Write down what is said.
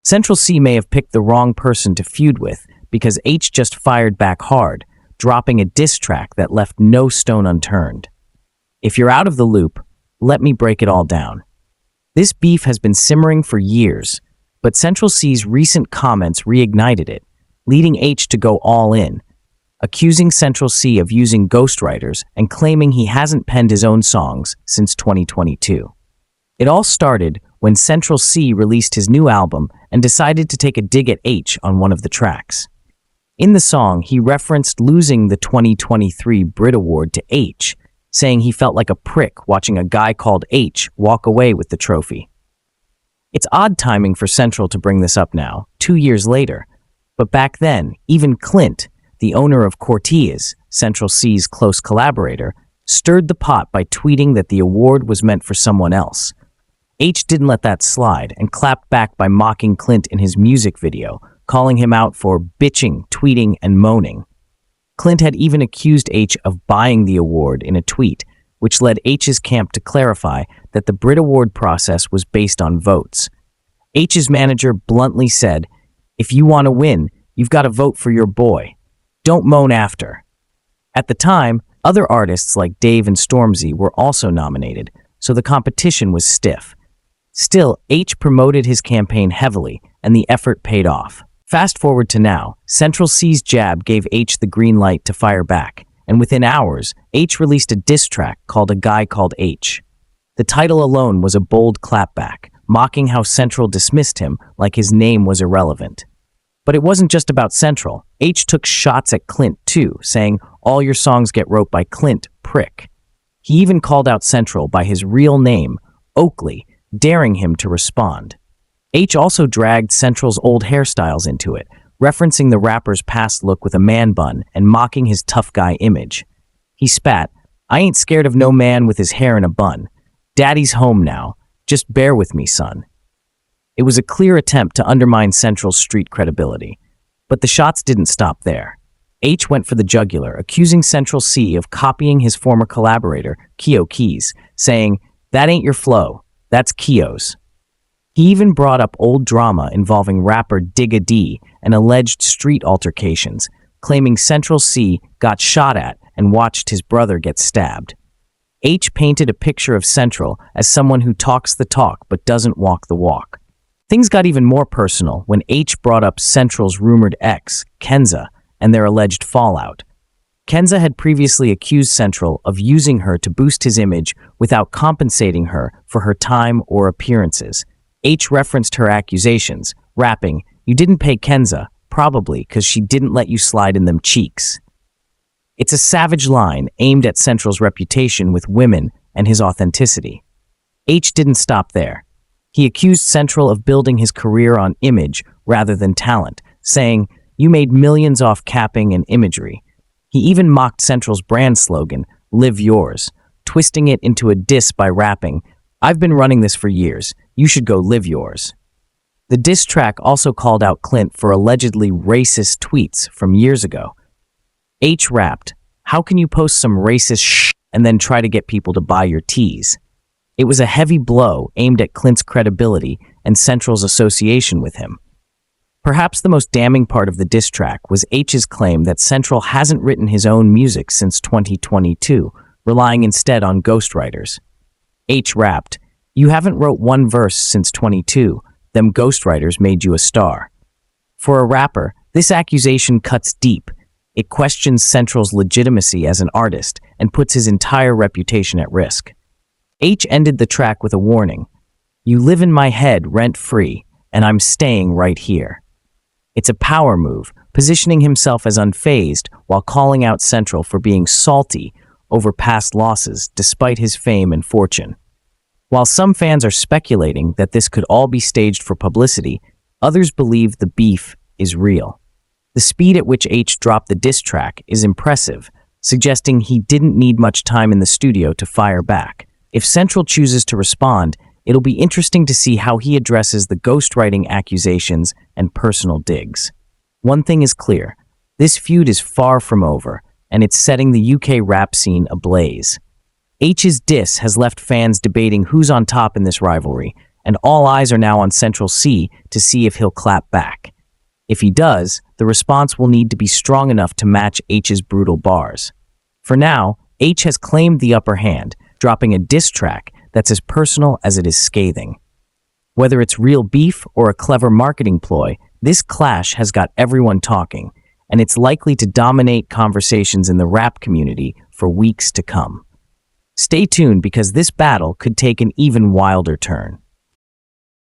Central Cee may have picked the wrong person to feud with because Aitch just fired back hard, dropping a diss track that left no stone unturned. If you're out of the loop, let me break it all down. This beef has been simmering for years, but Central Cee's recent comments reignited it, leading Aitch to go all in, accusing Central Cee of using ghostwriters and claiming he hasn't penned his own songs since 2022. It all started when Central Cee released his new album and decided to take a dig at Aitch on one of the tracks. In the song, he referenced losing the 2023 Brit Award to Aitch, saying he felt like a prick watching a guy called Aitch walk away with the trophy. It's odd timing for Central to bring this up now, 2 years later, but back then, even Clint, the owner of Cortez, Central Cee's close collaborator, stirred the pot by tweeting that the award was meant for someone else. Aitch didn't let that slide and clapped back by mocking Clint in his music video, calling him out for bitching, tweeting, and moaning. Clint had even accused Aitch of buying the award in a tweet, which led Aitch's camp to clarify that the Brit Award process was based on votes. Aitch's manager bluntly said, "If you want to win, you've got to vote for your boy. Don't moan after." At the time, other artists like Dave and Stormzy were also nominated, so the competition was stiff. Still, Aitch promoted his campaign heavily, and the effort paid off. Fast forward to now, Central Cee's jab gave Aitch the green light to fire back, and within hours, Aitch released a diss track called A Guy Called Aitch. The title alone was a bold clapback, mocking how Central dismissed him like his name was irrelevant. But it wasn't just about Central. Aitch took shots at Clint too, saying, "All your songs get wrote by Clint, prick." He even called out Central by his real name, Oakley, daring him to respond. Aitch also dragged Central's old hairstyles into it, referencing the rapper's past look with a man bun and mocking his tough guy image. He spat, "I ain't scared of no man with his hair in a bun. Daddy's home now. Just bear with me, son." It was a clear attempt to undermine Central's street credibility. But the shots didn't stop there. Aitch went for the jugular, accusing Central Cee of copying his former collaborator, Keo Keys, saying, "That ain't your flow. That's Keo's." He even brought up old drama involving rapper Digga D and alleged street altercations, claiming Central Cee got shot at and watched his brother get stabbed. Aitch painted a picture of Central as someone who talks the talk but doesn't walk the walk. Things got even more personal when Aitch brought up Central's rumored ex, Kenza, and their alleged fallout. Kenza had previously accused Central of using her to boost his image without compensating her for her time or appearances. Aitch referenced her accusations, rapping, "You didn't pay Kenza, probably because she didn't let you slide in them cheeks." It's a savage line aimed at Central's reputation with women and his authenticity. Aitch didn't stop there. He accused Central of building his career on image rather than talent, saying, "You made millions off capping and imagery." He even mocked Central's brand slogan, "Live Yours," twisting it into a diss by rapping, "I've been running this for years. You should go live yours." The diss track also called out Clint for allegedly racist tweets from years ago. Aitch rapped, "How can you post some racist shh and then try to get people to buy your tees?" It was a heavy blow aimed at Clint's credibility and Central's association with him. Perhaps the most damning part of the diss track was Aitch's claim that Central hasn't written his own music since 2022, relying instead on ghostwriters. Aitch rapped, "You haven't wrote one verse since 22. Them ghostwriters made you a star." For a rapper, this accusation cuts deep. It questions Central's legitimacy as an artist and puts his entire reputation at risk. Aitch ended the track with a warning, "You live in my head rent-free, and I'm staying right here." It's a power move, positioning himself as unfazed while calling out Central for being salty over past losses despite his fame and fortune. While some fans are speculating that this could all be staged for publicity, others believe the beef is real. The speed at which Aitch dropped the diss track is impressive, suggesting he didn't need much time in the studio to fire back. If Central chooses to respond, it'll be interesting to see how he addresses the ghostwriting accusations and personal digs. One thing is clear, this feud is far from over, and it's setting the UK rap scene ablaze. Aitch's diss has left fans debating who's on top in this rivalry, and all eyes are now on Central Cee to see if he'll clap back. If he does, the response will need to be strong enough to match Aitch's brutal bars. For now, Aitch has claimed the upper hand, dropping a diss track that's as personal as it is scathing. Whether it's real beef or a clever marketing ploy, this clash has got everyone talking, and it's likely to dominate conversations in the rap community for weeks to come. Stay tuned because this battle could take an even wilder turn.